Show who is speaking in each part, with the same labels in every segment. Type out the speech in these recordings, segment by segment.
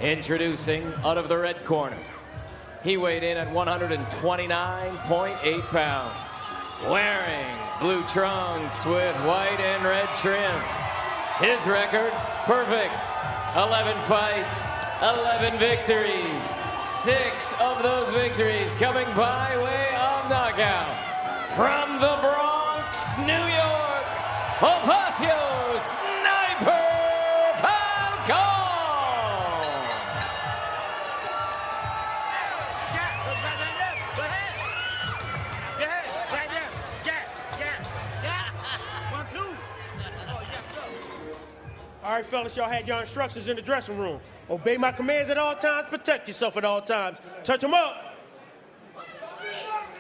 Speaker 1: Introducing out of the red corner. He weighed in at 129.8 pounds. Wearing blue trunks with white and red trim. His record, perfect. 11 fights, 11 victories. 6 of those victories coming by way of knockout. From the Bronx, New York, Ofacio Sniper Falcon!
Speaker 2: All right, fellas, y'all had your instructions in the dressing room. Obey my commands at all times, protect yourself at all times. Touch them up.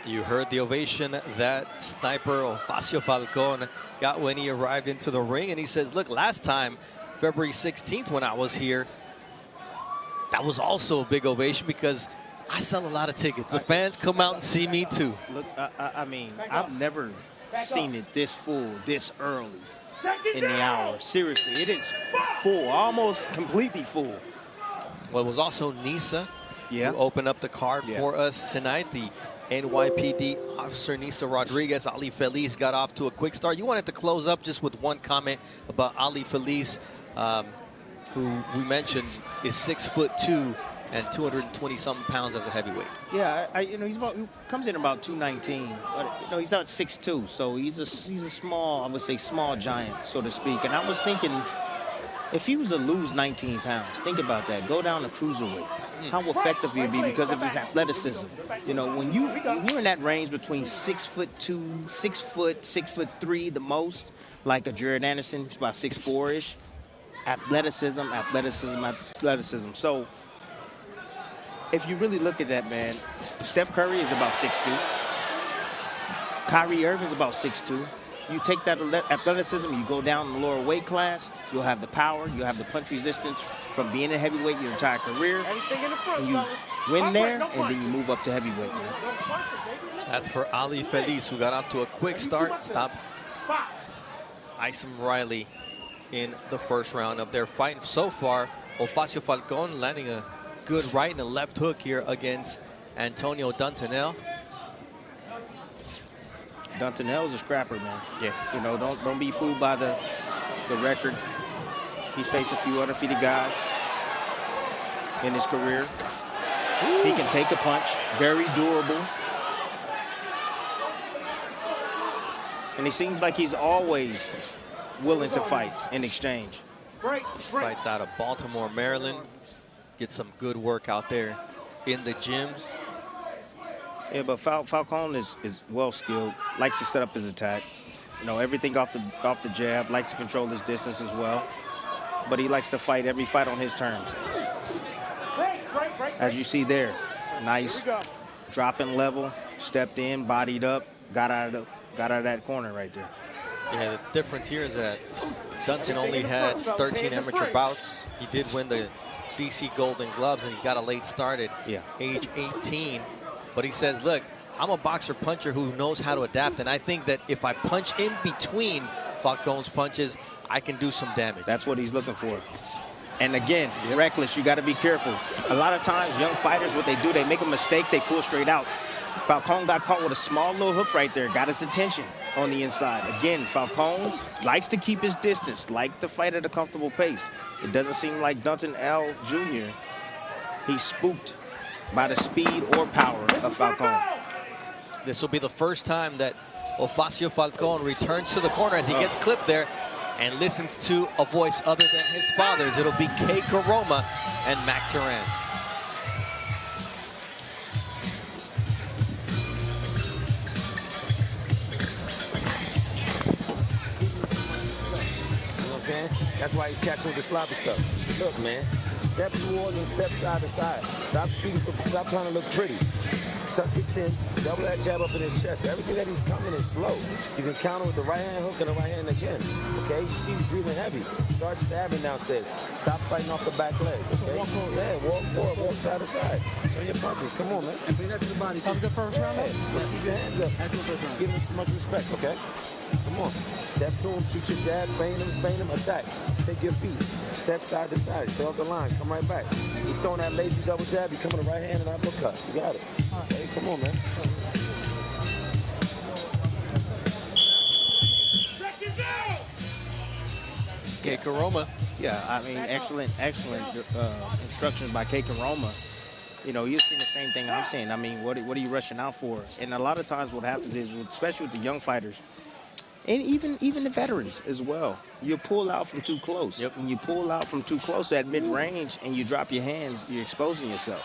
Speaker 3: You heard the ovation that Sniper Ofacio Falcon got when he arrived into the ring, and he says, look, last time, February 16th when I was here, that was also a big ovation because I sell a lot of tickets. The fans come out and see me too.
Speaker 4: Look, I mean, I've never seen it this full, this early in the hour. Seriously, it is full, almost completely full.
Speaker 3: Well, it was also Nisa who opened up the card for us tonight. The NYPD officer Nisa Rodriguez. Ali Feliz got off to a quick start. You wanted to close up just with one comment about Ali Feliz, who we mentioned is 6'2" and 220-something pounds as a heavyweight.
Speaker 4: Yeah, you know, he comes in about 219. But, you know, he's out 6'2", so he's a small, I would say small giant, so to speak. And I was thinking, if he was to lose 19 pounds, think about that. Go down to cruiserweight. How effective he'd be because of his athleticism. You know, when you're in that range between 6'2", 6 foot, 6'3" the most, like a Jared Anderson, he's about 6'4"-ish. Athleticism. So, if you really look at that, man, Steph Curry is about 6'2". Kyrie Irving's about 6'2". You take that athleticism, you go down in the lower weight class, you'll have the power, you'll have the punch resistance from being a heavyweight your entire career. And you win there, and then you move up to heavyweight, man.
Speaker 3: That's for Ali Feliz, who got off to a quick start. Stop Isom Riley in the first round of their fight. So far, Ofacio Falcon landing a good right and a left hook here against Antonio Dunton.
Speaker 4: Dunton's a scrapper, man.
Speaker 3: Yeah.
Speaker 4: You know, don't be fooled by the record. He's faced a few undefeated guys in his career. Ooh. He can take a punch, very durable. And he seems like he's always willing to fight in exchange.
Speaker 3: Fights out of Baltimore, Maryland. Get some good work out there in the gyms.
Speaker 4: Yeah, but Falcon is well skilled. Likes to set up his attack. You know, everything off the jab. Likes to control his distance as well. But he likes to fight every fight on his terms. As you see there, nice dropping level, stepped in, bodied up, got out of that corner right there.
Speaker 3: Yeah, the difference here is that Dunton only had 13 amateur bouts. He did win the DC Golden Gloves, and he got a late start at age 18. But he says, look, I'm a boxer puncher who knows how to adapt, and I think that if I punch in between Falcon's punches, I can do some damage.
Speaker 4: That's what he's looking for. And again, reckless, you got to be careful. A lot of times, young fighters, what they do, they make a mistake, they pull straight out. Falcon got caught with a small little hook right there, got his attention on the inside. Again, Falcon likes to keep his distance, like to fight at a comfortable pace. It doesn't seem like Dunton L. Jr., he's spooked by the speed or power of Falcon.
Speaker 3: This will be the first time that Ofacio Falcon returns to the corner as he gets clipped there and listens to a voice other than his father's. It'll be Kay Karoma and Mac Turan.
Speaker 5: That's why he's catching the sloppy stuff. Look, man, step towards and step side to side. Stop shooting, stop trying to look pretty. Suck your chin, Double that jab up in his chest. Everything that he's coming is slow. You can counter with the right hand hook and the right hand again. Okay? You see he's breathing heavy. Start stabbing downstairs. Stop fighting off the back leg. Okay? Walk forward. Yeah, walk forward. Walk side to side. Turn your punches. Come on, man.
Speaker 6: And bring that to the body. Have a good first round.
Speaker 5: Hey, keep your hands up.
Speaker 6: Excellent first round.
Speaker 5: Give him too much respect, okay? Come on. Step to him, shoot your jab, feint him, attack. Take your feet. Step side to side. Stay off the line. Come right back. He's throwing that lazy double jab. You come with the right hand and uppercut. You got it. Hey, come on, man.
Speaker 3: Keiko
Speaker 4: Yeah, I mean, excellent instructions by Keiko Roma. You know, you're seeing the same thing I'm saying. I mean, what are you rushing out for? And a lot of times what happens is, especially with the young fighters, and even the veterans as well, you pull out from too close.
Speaker 3: Yep.
Speaker 4: When you pull out from too close at mid-range and you drop your hands, you're exposing yourself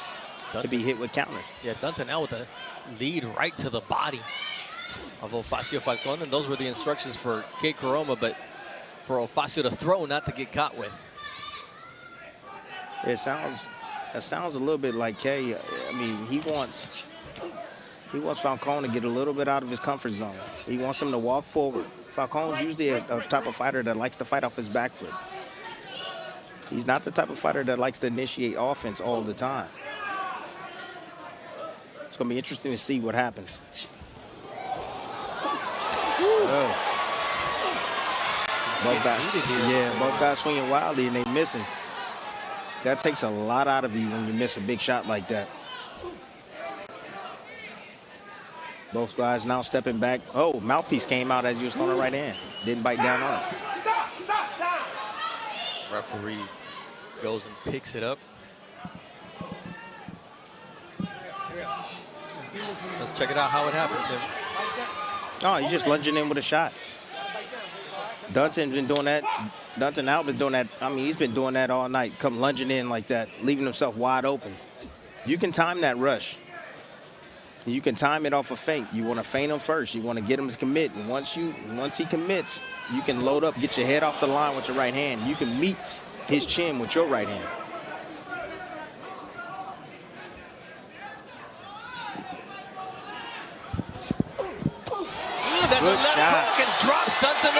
Speaker 4: to be hit with counters.
Speaker 3: Yeah, Dunton now with a lead right to the body of Ofacio Falcon, and those were the instructions for Keiko Roma, but for Ofacio to throw, not to get caught with.
Speaker 4: It sounds a little bit like Kay. I mean, he wants Falcon to get a little bit out of his comfort zone. He wants him to walk forward. Falcon's usually a type of fighter that likes to fight off his back foot. He's not the type of fighter that likes to initiate offense all the time. It's going to be interesting to see what happens. Oh. Both guys swinging wildly and they missing. That takes a lot out of you when you miss a big shot like that. Both guys now stepping back. Oh, mouthpiece came out as you was throwing the right hand. Didn't bite down on it.
Speaker 2: Stop, time.
Speaker 3: Referee goes and picks it up. Let's check it out how it happens, Tim.
Speaker 4: Oh, he's just lunging in with a shot. Dunton's been doing that. Dunton now been doing that. I mean, he's been doing that all night. Come lunging in like that, leaving himself wide open. You can time that rush. You can time it off a feint. You want to feint him first. You want to get him to commit. And once he commits, you can load up, get your head off the line with your right hand. You can meet his chin with your right hand.
Speaker 3: That's
Speaker 4: Good
Speaker 3: a left
Speaker 4: shot.
Speaker 3: hook and drops Dunton.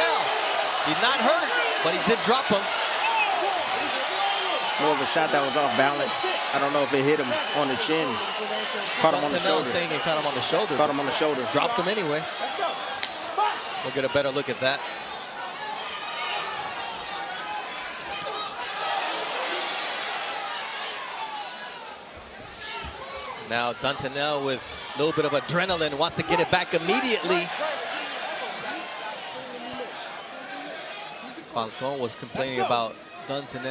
Speaker 3: He's not hurt, but he did drop him.
Speaker 4: More of a shot that was off balance. I don't know if it hit him on the chin. Caught him on the shoulder.
Speaker 3: Saying he caught him on the shoulder.
Speaker 4: Caught him on the shoulder.
Speaker 3: Dropped him anyway. We'll get a better look at that. Now Dunton with a little bit of adrenaline, wants to get it back immediately. Falcon was complaining about Dunton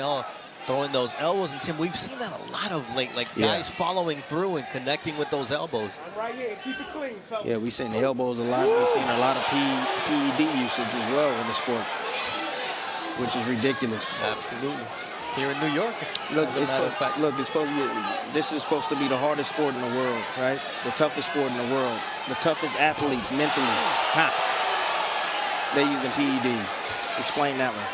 Speaker 3: throwing those elbows, and Tim, we've seen that a lot of late, like guys following through and connecting with those elbows.
Speaker 2: Right here, keep it clean, fellas.
Speaker 4: Yeah, we've seen the elbows a lot. We've seen a lot of PED usage as well in the sport, which is ridiculous.
Speaker 3: Absolutely. Here in New York.
Speaker 4: Look, this is supposed to be the hardest sport in the world, right? The toughest sport in the world. The toughest athletes mentally. They're using PEDs. Explain that one.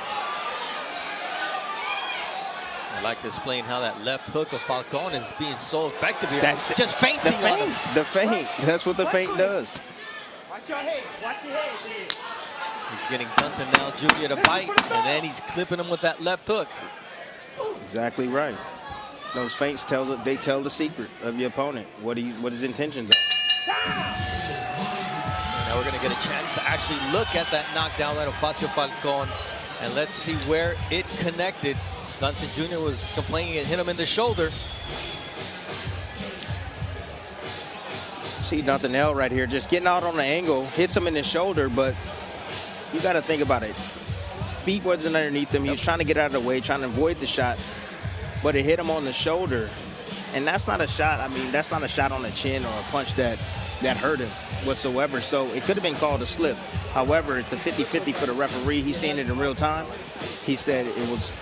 Speaker 3: I'd like to explain how that left hook of Falcon is being so effective here. Just feinting on him.
Speaker 4: The feint. That's what the feint does.
Speaker 2: Watch your head. Watch your head.
Speaker 3: He's getting Dunton now Jr. to bite, and then he's clipping him with that left hook.
Speaker 4: Exactly right. Those feints tell the secret of your opponent. What his intentions are.
Speaker 3: Now we're going to get a chance to actually look at that knockdown by Ofacio Falcon, and let's see where it connected. Dunton Jr. was complaining it hit him in the shoulder.
Speaker 4: See Dunton right here, just getting out on the angle, hits him in the shoulder, but you got to think about it. Feet wasn't underneath him. He was trying to get out of the way, trying to avoid the shot, but it hit him on the shoulder. And that's not a shot. I mean, that's not a shot on the chin or a punch that hurt him whatsoever. So it could have been called a slip. However, it's a 50-50 for the referee. He's seeing it in real time. He said it was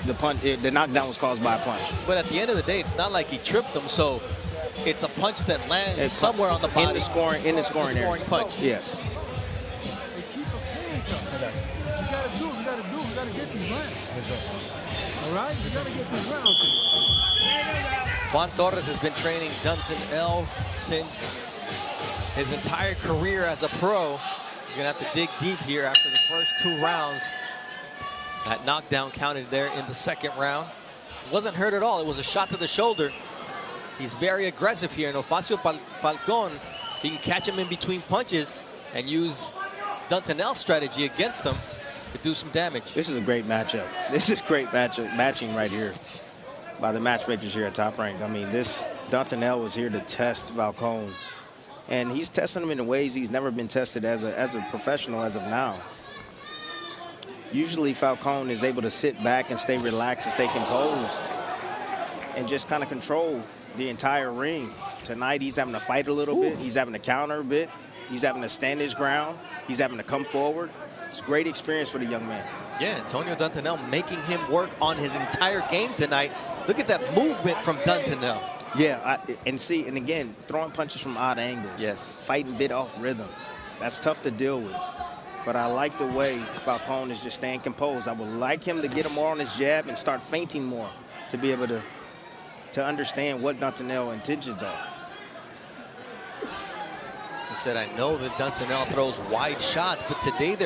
Speaker 4: the punch. The knockdown was caused by a punch.
Speaker 3: But at the end of the day, it's not like he tripped him. So it's a punch that lands somewhere on the body.
Speaker 4: In the scoring area.
Speaker 3: Punch.
Speaker 4: Yes.
Speaker 6: You gotta get these rounds. All right? You gotta get these rounds.
Speaker 3: Juan Torres has been training Dunton since his entire career as a pro. He's going to have to dig deep here after the first 2 rounds. That knockdown counted there in the second round. Wasn't hurt at all. It was a shot to the shoulder. He's very aggressive here. And Ofacio Falcon, he can catch him in between punches and use Dunton's strategy against him to do some damage.
Speaker 4: This is a great matchup. This is great matching right here by the matchmakers here at Top Rank. I mean, this Dunton was here to test Falcon. And he's testing him in ways he's never been tested as a professional as of now. Usually Falcon is able to sit back and stay relaxed and stay composed and just kind of control the entire ring. Tonight he's having to fight a little bit. He's having to counter a bit. He's having to stand his ground. He's having to come forward. It's a great experience for the young man.
Speaker 3: Yeah, Antonio Dunton making him work on his entire game tonight. Look at that movement from Dunton.
Speaker 4: Yeah, and again, throwing punches from odd angles.
Speaker 3: Yes.
Speaker 4: Fighting bit off rhythm. That's tough to deal with. But I like the way Falcon is just staying composed. I would like him to get him more on his jab and start feinting more to be able to understand what Dunton's intentions are.
Speaker 3: He said, I know that Dunton throws wide shots, but today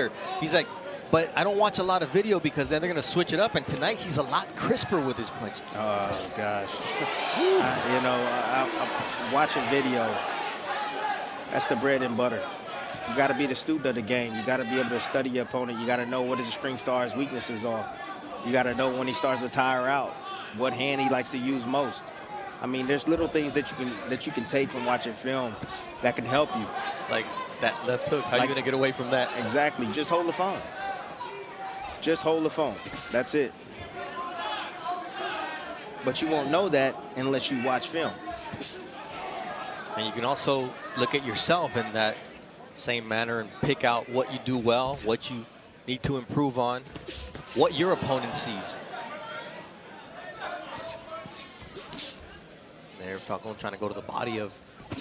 Speaker 3: he's like, but I don't watch a lot of video because then they're going to switch it up. And tonight he's a lot crisper with his punches.
Speaker 4: Oh, gosh. I'm watching video. That's the bread and butter. You got to be the student of the game. You got to be able to study your opponent. You got to know what his string star's weaknesses are. You got to know when he starts to tire out, what hand he likes to use most. I mean, there's little things that you can take from watching film that can help you.
Speaker 3: Like that left hook. How are you going to get away from that?
Speaker 4: Exactly. Just hold the phone. Just hold the phone. That's it. But you won't know that unless you watch film.
Speaker 3: And you can also look at yourself in that same manner and pick out what you do well, what you need to improve on, what your opponent sees. There, Falcon trying to go to the body of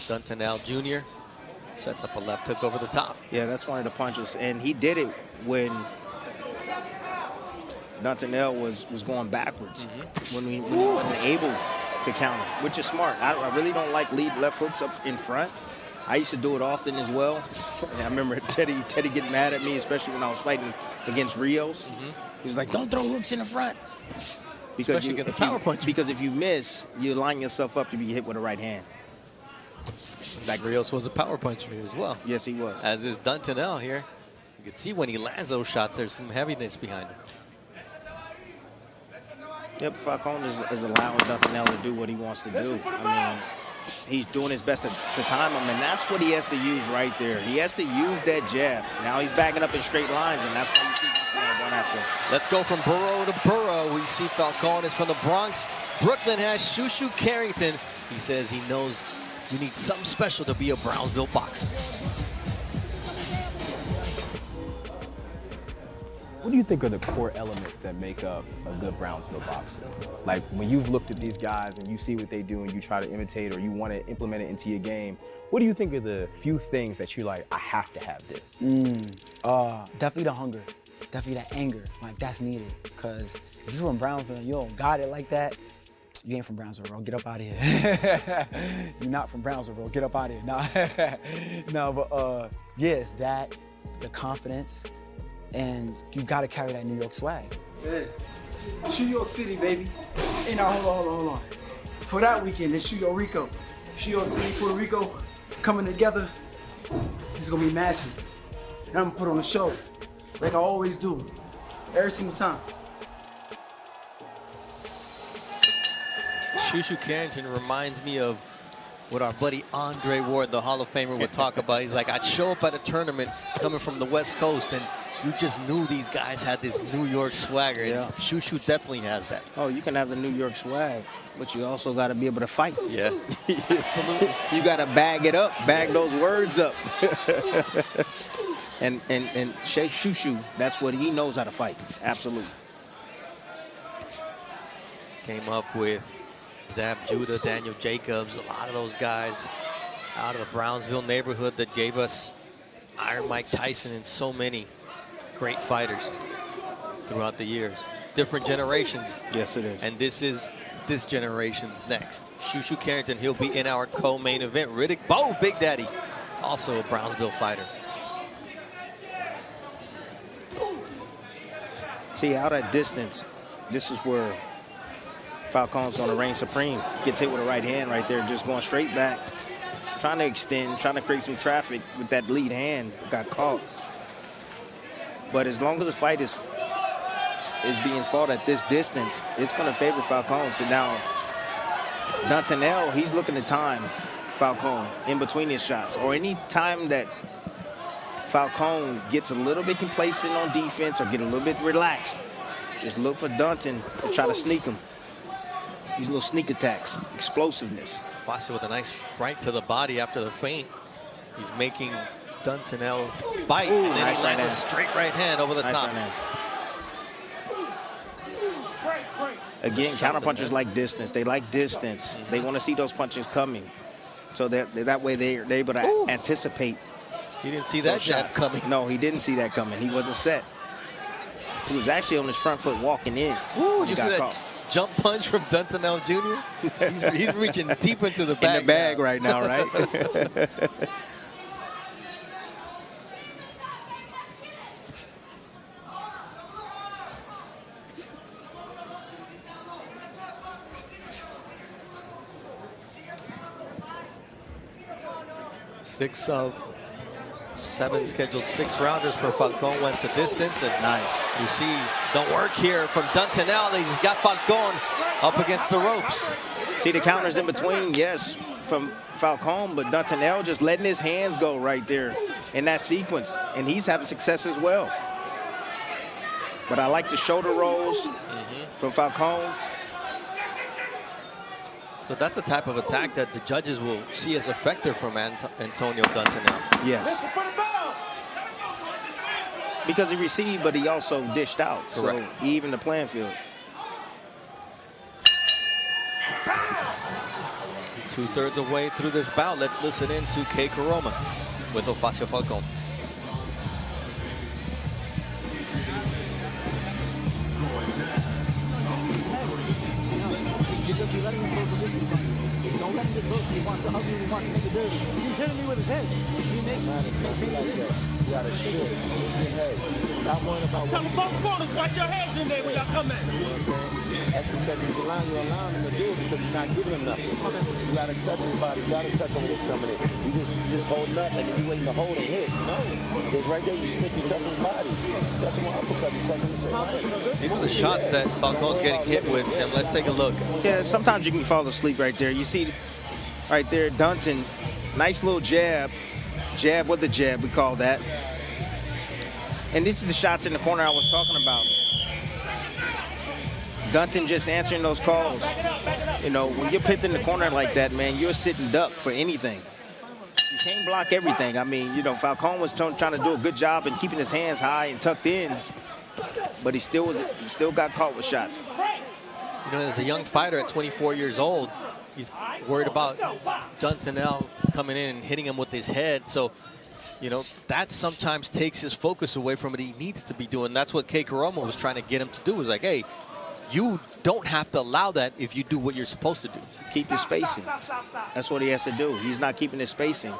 Speaker 3: Dunton Jr. Sets up a left hook over the top.
Speaker 4: Yeah, that's one of the punches. And he did it when Dunton was going backwards, when he wasn't able to counter, which is smart. I really don't like lead left hooks up in front. I used to do it often as well. And I remember Teddy getting mad at me, especially when I was fighting against Rios. He was like, don't throw hooks in the front. Because if you miss, you line yourself up to be hit with a right hand.
Speaker 3: In fact, Rios was a power puncher as well.
Speaker 4: Yes, he was.
Speaker 3: As is Dunton here. You can see when he lands those shots, there's some heaviness behind him.
Speaker 4: Yep, Falcon is allowing Dunton to do what he wants to do. I mean, he's doing his best to time him, and that's what he has to use right there. He has to use that jab. Now he's backing up in straight lines, and that's why you see going after him.
Speaker 3: Let's go from borough to borough. We see Falcon is from the Bronx. Brooklyn has Shushu Carrington. He says he knows you need something special to be a Brownsville boxer.
Speaker 7: What do you think are the core elements that make up a good Brownsville boxer? Like when you've looked at these guys and you see what they do and you try to imitate or you want to implement it into your game, what do you think are the few things that you're like, I have to have this?
Speaker 8: Definitely the hunger, definitely that anger. Like that's needed, because if you're from Brownsville and you don't got it like that, you ain't from Brownsville, bro. Get up out of here. You're not from Brownsville, bro. Get up out of here. Nah. No, but yes, that, the confidence, and you gotta carry that New York swag.
Speaker 6: Yeah. New York City, baby. Hey, now hold on. For that weekend, it's New Rico. New York City, Puerto Rico coming together. It's gonna be massive. And I'm gonna put on a show, like I always do, every single time.
Speaker 3: Shushu Carrington reminds me of what our buddy Andre Ward, the Hall of Famer, would talk about. He's like, I'd show up at a tournament coming from the West Coast, and you just knew these guys had this New York swagger. Yeah. And Shushu definitely has that.
Speaker 4: Oh, you can have the New York swag, but you also got to be able to fight.
Speaker 3: Yeah, absolutely.
Speaker 4: You got to bag it up, bag those words up. and Shushu, that's what he knows how to fight. Absolutely.
Speaker 3: Came up with Zab Judah, Daniel Jacobs, a lot of those guys out of the Brownsville neighborhood that gave us Iron Mike Tyson and so many great fighters throughout the years. Different generations.
Speaker 4: Yes, it is.
Speaker 3: And this is this generation's next. Shushu Carrington, he'll be in our co-main event. Riddick Bowe, Big Daddy, also a Brownsville fighter.
Speaker 4: See, out at distance, this is where Falcon's going to reign supreme. Gets hit with a right hand right there, just going straight back. Trying to extend, trying to create some traffic with that lead hand. Got caught. But as long as the fight is being fought at this distance, it's going to favor Falcon. So now, Dunton, he's looking to time Falcon in between his shots. Or any time that Falcon gets a little bit complacent on defense or get a little bit relaxed, just look for Dunton to try to sneak him. These little sneak attacks, explosiveness.
Speaker 3: Ofacio with a nice right to the body after the feint. He's making Dunton bite.
Speaker 4: Ooh,
Speaker 3: and then
Speaker 4: nice
Speaker 3: he lands a straight right hand over the top.
Speaker 4: Again, counterpunchers like distance. They like distance. They want to see those punches coming. So that way they're able to anticipate.
Speaker 3: He didn't see that jab coming.
Speaker 4: No, he didn't see that coming. He wasn't set. He was actually on his front foot walking in.
Speaker 3: You see that jump punch from Dunton Jr.? he's reaching deep into the bag.
Speaker 4: In the bag right now, right?
Speaker 3: Six of 7 scheduled 6-rounders for Falcon went the distance, and nice. You see the work here from Dunton. He's got Falcon up against the ropes.
Speaker 4: See the counters in between, yes, from Falcon, but Dunton just letting his hands go right there in that sequence, and he's having success as well. But I like the shoulder rolls from Falcon.
Speaker 3: But that's the type of attack that the judges will see as effective from Antonio Dunton.
Speaker 4: Yes. Because he received, but he also dished out.
Speaker 3: Correct.
Speaker 4: So he evened the playing field.
Speaker 3: 2/3 of the way through this bout. Let's listen in to Kei Kuroma with Ofacio Falcon.
Speaker 9: Don't let him get close. He wants to hug you. He wants to make it dirty. He's hitting me with his head. He makes
Speaker 5: You gotta shoot. Hey, stop worrying about
Speaker 2: Tell them both corners, watch your heads in there when y'all come in.
Speaker 5: That's because you're allowing him to do it because you're not giving him nothing. You gotta touch his body. You gotta touch him when he's coming in. You just holding up and then you waiting to hold and hit. No. It's right there. You slip, you touch his body. Touch him on uppercut, you touch him straight right.
Speaker 3: These are the shots that Falcon's getting hit with, Tim. Let's take a look.
Speaker 4: Yeah, sometimes you can fall asleep right there. You see right there, Dunton, nice little jab. Jab with the jab, we call that. And this is the shots in the corner I was talking about. Dunton just answering those calls. You know, when you're pinned in the corner like that, man, you're sitting duck for anything. You can't block everything. I mean, you know, Falcon was trying to do a good job in keeping his hands high and tucked in, but he still got caught with shots.
Speaker 3: You know, as a young fighter at 24 years old, he's worried about Dunton coming in and hitting him with his head. So, you know, that sometimes takes his focus away from what he needs to be doing. That's what Kei Kuroma was trying to get him to do. Was like, hey, you don't have to allow that if you do what you're supposed to do.
Speaker 4: Keep his spacing. That's what he has to do. He's not keeping his spacing.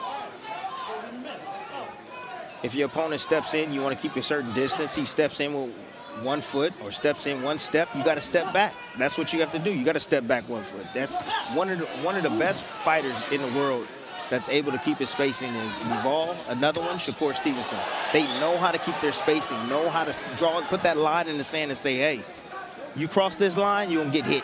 Speaker 4: If your opponent steps in, you want to keep a certain distance. He steps in with 1 foot or steps in 1 step, you got to step back. That's what you have to do. You got to step back 1 foot. That's one of the best fighters in the world that's able to keep his spacing is Evolve. Another one, Shakur Stevenson. They know how to keep their spacing, know how to put that line in the sand and say, hey, you cross this line, you're going to get hit.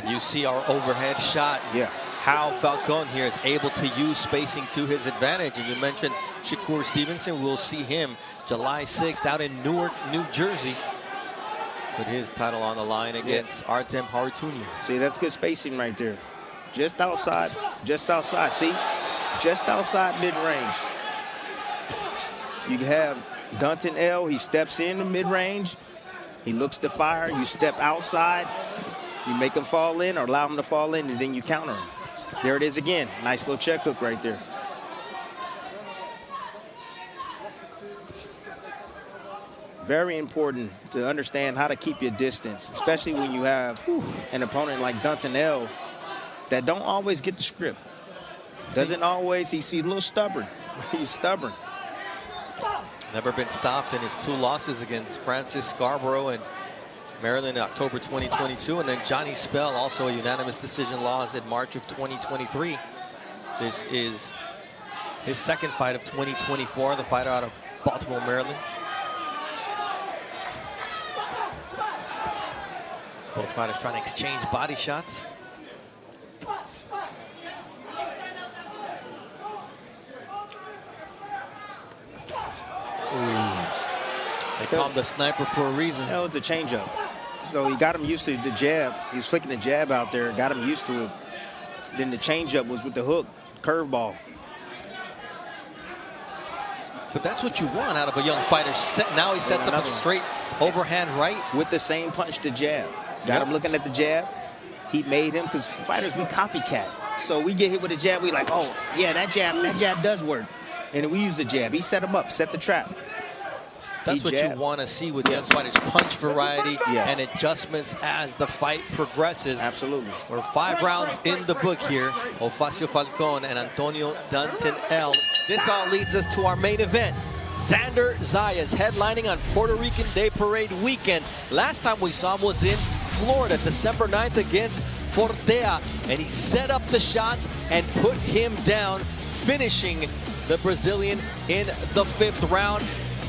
Speaker 3: And you see our overhead shot.
Speaker 4: Yeah.
Speaker 3: How Falcon here is able to use spacing to his advantage. And you mentioned Shakur Stevenson. We'll see him July 6th out in Newark, New Jersey, with his title on the line against Artem Harutyunyan.
Speaker 4: See, that's good spacing right there. Just outside, see? Just outside mid-range. You have Dunton he steps in the mid-range. He looks to fire, you step outside, you make him fall in or allow him to fall in, and then you counter him. There it is again. Nice little check hook right there. Very important to understand how to keep your distance, especially when you have an opponent like Dunton that don't always get the script. Doesn't always, he's a little stubborn. He's stubborn.
Speaker 3: Never been stopped in his 2 losses against Francis Scarborough and Maryland in October 2022, and then Johnny Spell, also a unanimous decision loss in March of 2023. This is his second fight of 2024, the fighter out of Baltimore, Maryland. Both fighters trying to exchange body shots. They call him the sniper for a reason.
Speaker 4: That was a changeup. So he got him used to the jab. He's flicking the jab out there, got him used to it. Then the changeup was with the hook, curveball.
Speaker 3: But that's what you want out of a young fighter. Now he sets up a straight overhand right.
Speaker 4: With the same punch, the jab. Got him looking at the jab. He made him, because fighters, we copycat. So we get hit with a jab, we like, oh, yeah, that jab does work. And then we use the jab. He set him up, set the trap.
Speaker 3: That's what you want to see with young fighters. Punch variety and adjustments as the fight progresses.
Speaker 4: Absolutely.
Speaker 3: We're 5 rounds in the book here. Ofacio Falcon and Antonio Dunton L. This all leads us to our main event. Xander Zayas headlining on Puerto Rican Day Parade weekend. Last time we saw him was in Florida, December 9th against Fortea. And he set up the shots and put him down, finishing the Brazilian in the 5th round.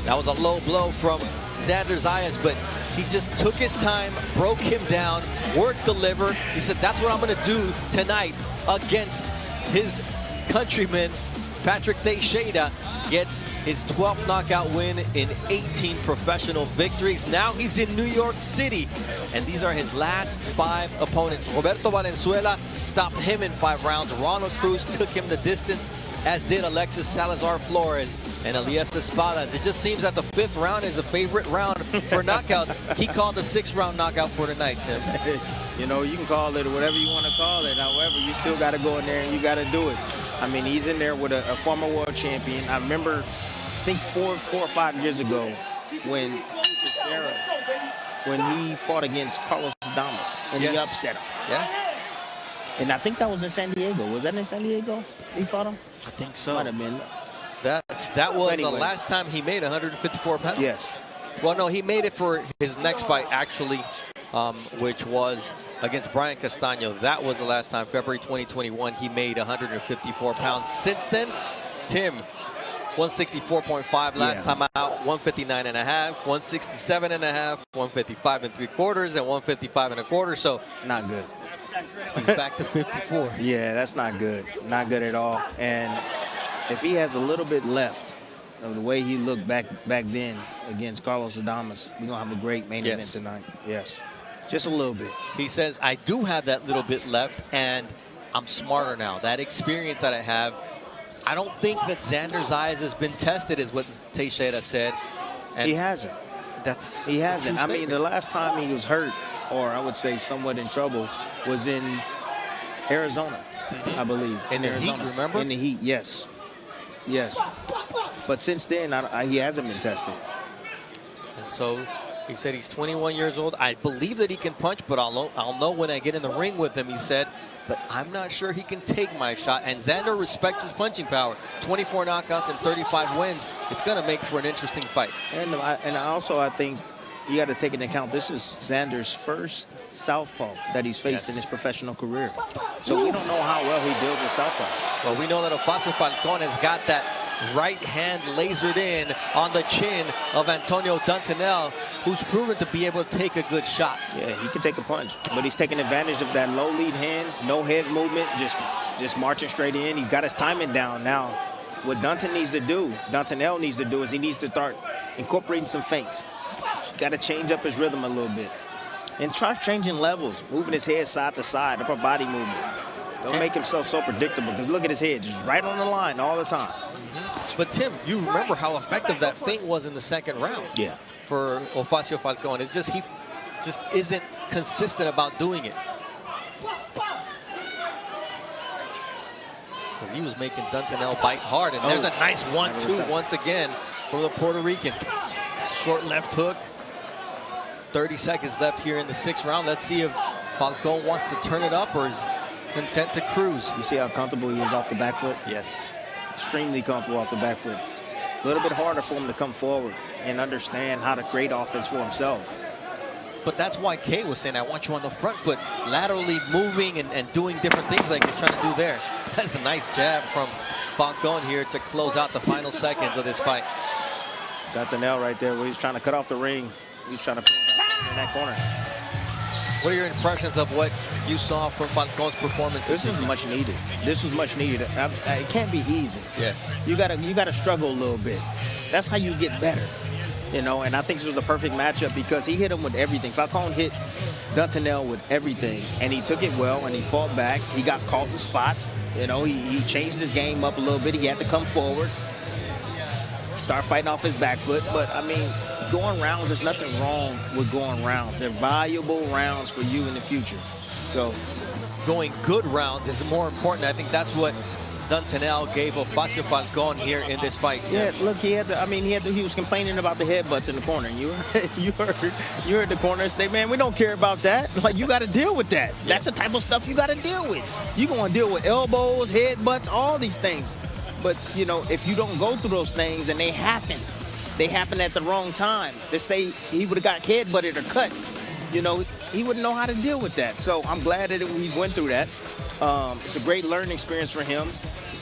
Speaker 3: That was a low blow from Xander Zayas, but he just took his time, broke him down, worked the liver. He said, that's what I'm going to do tonight against his countryman, Patrick Teixeira. Gets his 12th knockout win in 18 professional victories. Now he's in New York City, and these are his last 5 opponents. Roberto Valenzuela stopped him in 5 rounds. Ronald Cruz took him the distance, as did Alexis Salazar Flores and Elias Espadas. It just seems that the 5th round is a favorite round for knockouts. He called the 6th round knockout for tonight, Tim.
Speaker 4: You know, you can call it whatever you want to call it. However, you still got to go in there and you got to do it. I mean, he's in there with a former world champion. I remember, I think 4 or 5 years ago when he fought against Carlos Adames and he upset him.
Speaker 3: Yeah.
Speaker 4: And I think that was in San Diego. Was that in San Diego he fought him?
Speaker 3: I think so.
Speaker 4: Might have been.
Speaker 3: That was the last time he made 154 pounds?
Speaker 4: Yes.
Speaker 3: Well, no, he made it for his next fight, actually, which was against Brian Castaño. That was the last time, February 2021, he made 154 pounds. Since then, Tim, 164.5 last time out, 159.5, 167.5, 155 3/4, and 155 1/4. So
Speaker 4: not good.
Speaker 3: He's back to 54.
Speaker 4: Yeah, that's not good. Not good at all. And if he has a little bit left of the way he looked back then against Carlos Adames, we're going to have a great main event tonight. Yes. Just a little bit.
Speaker 3: He says, I do have that little bit left, and I'm smarter now. That experience that I have, I don't think that Xander Zayas has been tested, is what Teixeira said. And
Speaker 4: he hasn't. He hasn't. I mean, the last time he was hurt, or I would say somewhat in trouble, was in Arizona, I believe.
Speaker 3: In the
Speaker 4: Arizona.
Speaker 3: heat, remember?
Speaker 4: In the heat, yes. Yes. But since then, he hasn't been tested.
Speaker 3: And so he said he's 21 years old. I believe that he can punch, but I'll know when I get in the ring with him, he said. But I'm not sure he can take my shot. And Xander respects his punching power. 24 knockouts and 35 wins. It's going to make for an interesting fight.
Speaker 4: And I think you got to take into account this is Xander's first southpaw that he's faced in his professional career. So we don't know how well he deals with southpaws.
Speaker 3: Well, we know that Ofacio Falcon has got that right hand lasered in on the chin of Antonio Dunton L, who's proven to be able to take a good shot.
Speaker 4: Yeah, he can take a punch, but he's taking advantage of that low lead hand, no head movement, just marching straight in. He's got his timing down now. What Dunton needs to do, Dunton L needs to do, is he needs to start incorporating some feints. Got to change up his rhythm a little bit. And try changing levels, moving his head side to side, upper body movement. Don't make himself so predictable, because look at his head, just right on the line all the time.
Speaker 3: But Tim, you remember how effective that feint was in the 2nd round.
Speaker 4: Yeah.
Speaker 3: For Ofacio Falcon. It's just he just isn't consistent about doing it. Because he was making Dunton L bite hard, and there's a nice 1-2 once again from the Puerto Rican. Short left hook. 30 seconds left here in the 6th round. Let's see if Falcon wants to turn it up or is content to cruise.
Speaker 4: You see how comfortable he is off the back foot?
Speaker 3: Yes.
Speaker 4: Extremely comfortable off the back foot. A little bit harder for him to come forward and understand how to create offense for himself.
Speaker 3: But that's why Kay was saying, I want you on the front foot, laterally moving and doing different things like he's trying to do there. That's a nice jab from Falcon here to close out the final seconds of this fight.
Speaker 4: That's an L right there where he's trying to cut off the ring. He's trying to put him in that corner.
Speaker 3: What are your impressions of what you saw from Falcon's performance?
Speaker 4: This is much needed. This was much needed. It can't be easy.
Speaker 3: Yeah.
Speaker 4: You gotta struggle a little bit. That's how you get better. You know, and I think this was the perfect matchup because he hit him with everything. Falcon hit Dunton with everything, and he took it well, and he fought back. He got caught in spots. You know, he changed his game up a little bit. He had to come forward, start fighting off his back foot. But, I mean, going rounds, there's nothing wrong with going rounds. They're valuable rounds for you in the future. So
Speaker 3: going good rounds is more important. I think that's what Dunton gave Ofacio Falcon here in this fight.
Speaker 4: Yeah, look, he was complaining about the headbutts in the corner. You heard the corner say, man, we don't care about that. Like, you got to deal with that. Yeah. That's the type of stuff you got to deal with. You're going to deal with elbows, headbutts, all these things. But, you know, if you don't go through those things and they happen at the wrong time. Let's say he would have got headbutted or cut. You know, he wouldn't know how to deal with that. So I'm glad that he went through that. It's a great learning experience for him.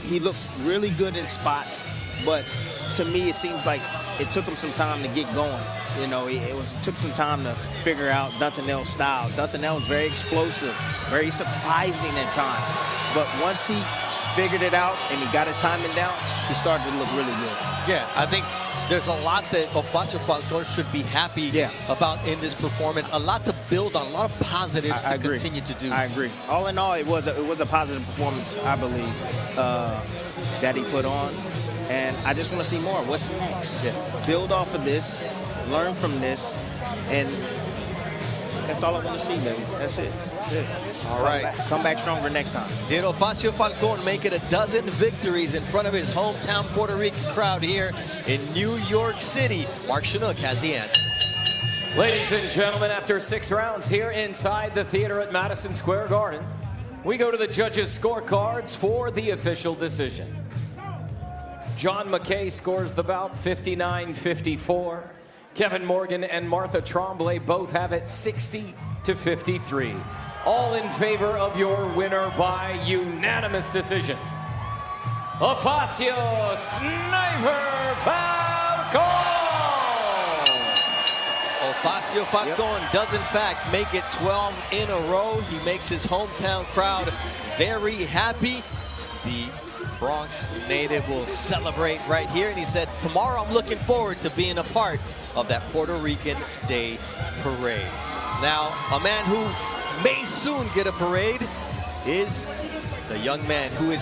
Speaker 4: He looked really good in spots, but to me it seems like it took him some time to get going. You know, it took some time to figure out Dunton's style. Dunton was very explosive, very surprising at times. But once he figured it out and he got his timing down, he started to look really good.
Speaker 3: Yeah, I think there's a lot that Ofacio Falcon should be happy about in this performance. A lot to build on, a lot of positives to continue to do.
Speaker 4: I agree. All in all, it was a positive performance, I believe, that he put on. And I just want to see more. What's next? Yeah. Build off of this, learn from this, and that's all I want to see, baby. That's it. That's it.
Speaker 3: All right.
Speaker 4: Come back stronger next time.
Speaker 3: Did Ofacio Falcon make it a dozen victories in front of his hometown Puerto Rican crowd here in New York City? Mark Chinook has the answer.
Speaker 1: Ladies and gentlemen, after 6 rounds here inside the theater at Madison Square Garden, we go to the judges' scorecards for the official decision. John McKay scores the bout 59-54. Kevin Morgan and Martha Tremblay both have it 60-53. All in favor of your winner by unanimous decision, Ofacio "Sniper" Falcon.
Speaker 3: Ofacio Falcon does in fact make it 12 in a row. He makes his hometown crowd very happy. The Bronx native will celebrate right here, and he said, tomorrow I'm looking forward to being a part of that Puerto Rican Day Parade. Now, a man who may soon get a parade is the young man who is